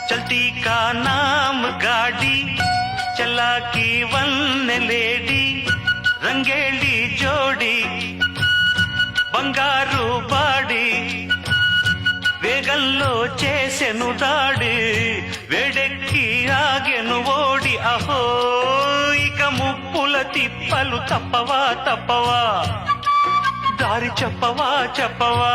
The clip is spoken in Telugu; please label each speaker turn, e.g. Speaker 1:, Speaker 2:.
Speaker 1: चलती का नाम गाड़ी चला की वन्ने लेडी రంగేళి జోడి బంగారు బాడి వేగంలో చేసెను దాడి వేడెక్కి ఆగెను ఓడి అహో ఇక ముప్పుల తిప్పలు తప్పవా తప్పవా దారి చెప్పవా చెప్పవా